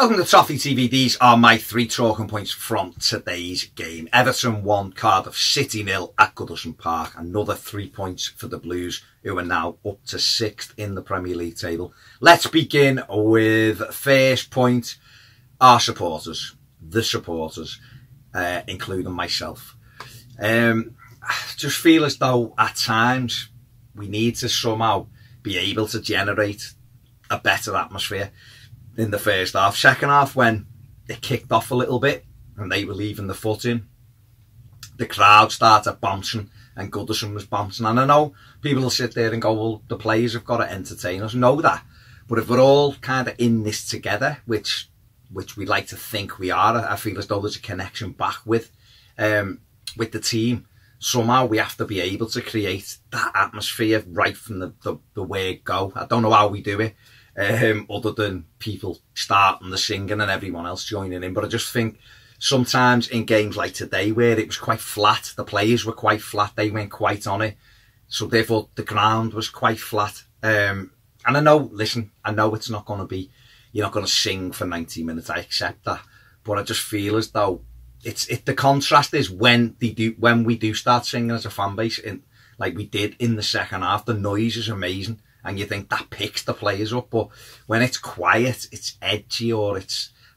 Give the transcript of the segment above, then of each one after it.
Welcome to Toffee TV. These are my 3 talking points from today's game. Everton won, Cardiff City 0 at Goodison Park. Another 3 points for the Blues, who are now up to 6th in the Premier League table. Let's begin with first point, our supporters, the supporters, including myself. Just feel as though at times we need to somehow be able to generate a better atmosphere in the first half. Second half, when it kicked off a little bit and they were leaving the foot in, the crowd started bouncing and Goodison was bouncing. And I know people will sit there and go, well, the players have got to entertain us. Know that. But if we're all kind of in this together, which we like to think we are, I feel as though there's a connection back with the team. Somehow we have to be able to create that atmosphere right from the word go. I don't know how we do it. Other than people starting the singing and everyone else joining in. But I just think sometimes in games like today where it was quite flat, the players were quite flat, they weren't quite on it. So therefore the ground was quite flat. And I know, listen, I know it's not going to be, you're not going to sing for 90 minutes, I accept that. But I just feel as though the contrast is when we do start singing as a fan base, like we did in the second half, the noise is amazing. And you think that picks the players up. But when it's quiet, it's edgy, or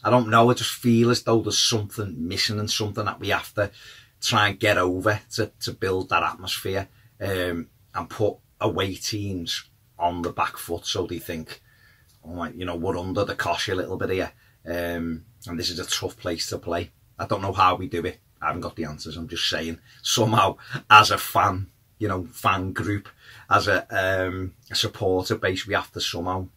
I don't know, I just feel as though there's something missing and something that we have to try and get over to build that atmosphere and put away teams on the back foot so they think, oh, you know, we're under the cosh a little bit here. And this is a tough place to play. I don't know how we do it. I haven't got the answers. I'm just saying, somehow, as a fan, you know, fan group, as a supporter base, we have to somehow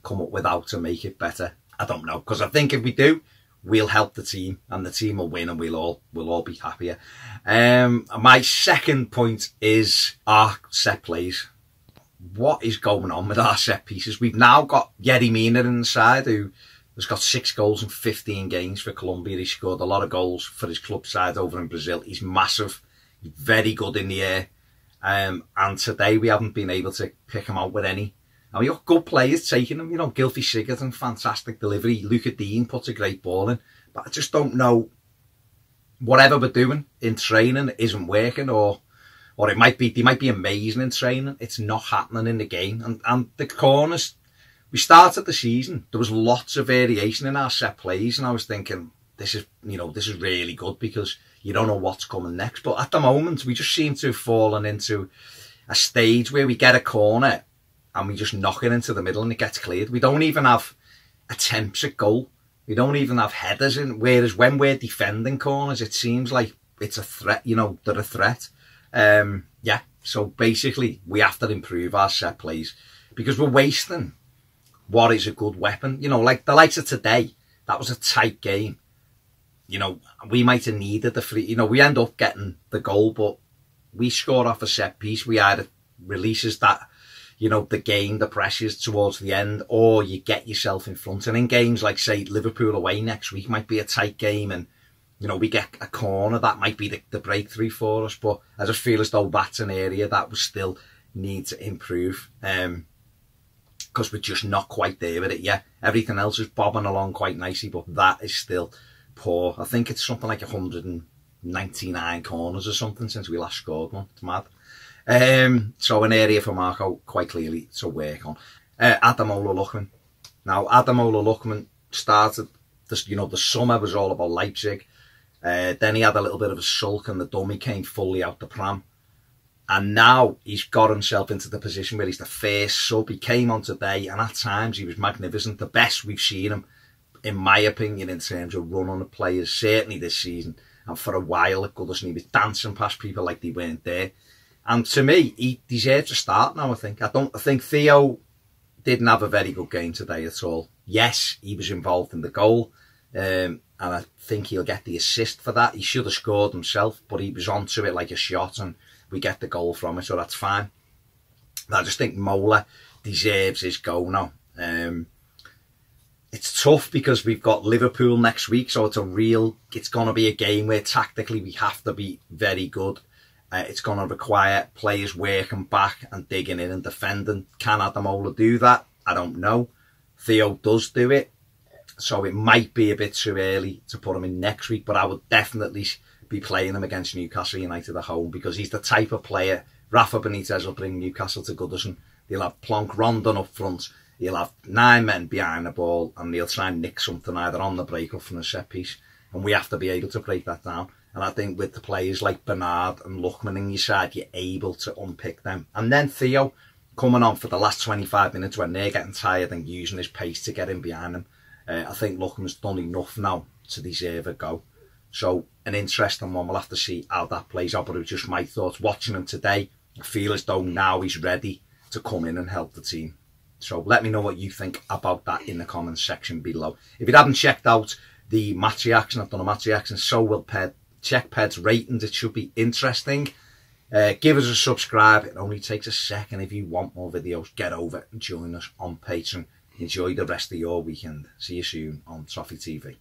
come up with how to make it better. I don't know, because I think if we do, we'll help the team and the team will win and we'll all be happier. My second point is our set plays. What is going on with our set pieces? We've now got Yerry Mina in the side, who has got 6 goals in 15 games for Colombia. He scored a lot of goals for his club side over in Brazil. He's massive, he's very good in the air. And today we haven't been able to pick him out with any. And we got good players taking him, you know, Gylfi Sigurdsson, fantastic delivery. Luca Dean puts a great ball in. But I just don't know, whatever we're doing in training isn't working, or they might be amazing in training. It's not happening in the game. And the corners, we started the season, there was lots of variation in our set plays, and I was thinking, this is really good, because you don't know what's coming next. But at the moment, we just seem to have fallen into a stage where we get a corner and we just knock it into the middle and it gets cleared. We don't even have attempts at goal. We don't even have headers in. Whereas when we're defending corners, it seems like it's a threat, you know, they're a threat. Yeah, so basically we have to improve our set plays, because we're wasting what is a good weapon. You know, like the likes of today, that was a tight game. You know, we might have needed the free, you know, we end up getting the goal, but we score off a set piece. We either releases that, you know, the game, the pressures towards the end, or you get yourself in front. And in games like, say, Liverpool away next week might be a tight game, and, you know, we get a corner, that might be the breakthrough for us. But I just feel as though that's an area that we still need to improve, because we're just not quite there with it yet. Everything else is bobbing along quite nicely, but that is still poor. I think it's something like 199 corners or something since we last scored one. It's mad. So an area for Marco quite clearly to work on. Ademola Lookman. Now, Ademola Lookman started, you know, the summer was all about Leipzig. Then he had a little bit of a sulk and the dummy came fully out the pram. And now he's got himself into the position where he's the first sub. He came on today, and at times he was magnificent. The best we've seen him, in my opinion, in terms of run on the players, certainly this season. And for a while at Goodison, he was dancing past people like they weren't there. And to me, he deserves a start now, I think. I think Theo didn't have a very good game today at all. Yes, he was involved in the goal. And I think he'll get the assist for that. He should have scored himself, but he was onto it like a shot, and we get the goal from it, so that's fine. I just think Mola deserves his goal now. It's tough because we've got Liverpool next week, so it's going to be a game where tactically we have to be very good. It's going to require players working back and digging in and defending. Can Ademola do that? I don't know. Theo does do it. So it might be a bit too early to put him in next week, but I would definitely be playing him against Newcastle United at home, because he's the type of player. Rafa Benitez will bring Newcastle to Goodison. He'll have Plonk Rondon up front. He'll have 9 men behind the ball, and he'll try and nick something either on the break or from a set piece. And we have to be able to break that down. And I think with the players like Bernard and Lookman in your side, you're able to unpick them. And then Theo coming on for the last 25 minutes when they're getting tired and using his pace to get in behind them. I think Lookman's done enough now to deserve a go. So an interesting one. We'll have to see how that plays out. But it was just my thoughts watching him today. I feel as though now he's ready to come in and help the team. So let me know what you think about that in the comments section below. If you haven't checked out the match reaction, I've done a match reaction, so will Ped. Check Ped's ratings, it should be interesting. Give us a subscribe, it only takes a second. If you want more videos, get over and join us on Patreon. Enjoy the rest of your weekend. See you soon on Toffee TV.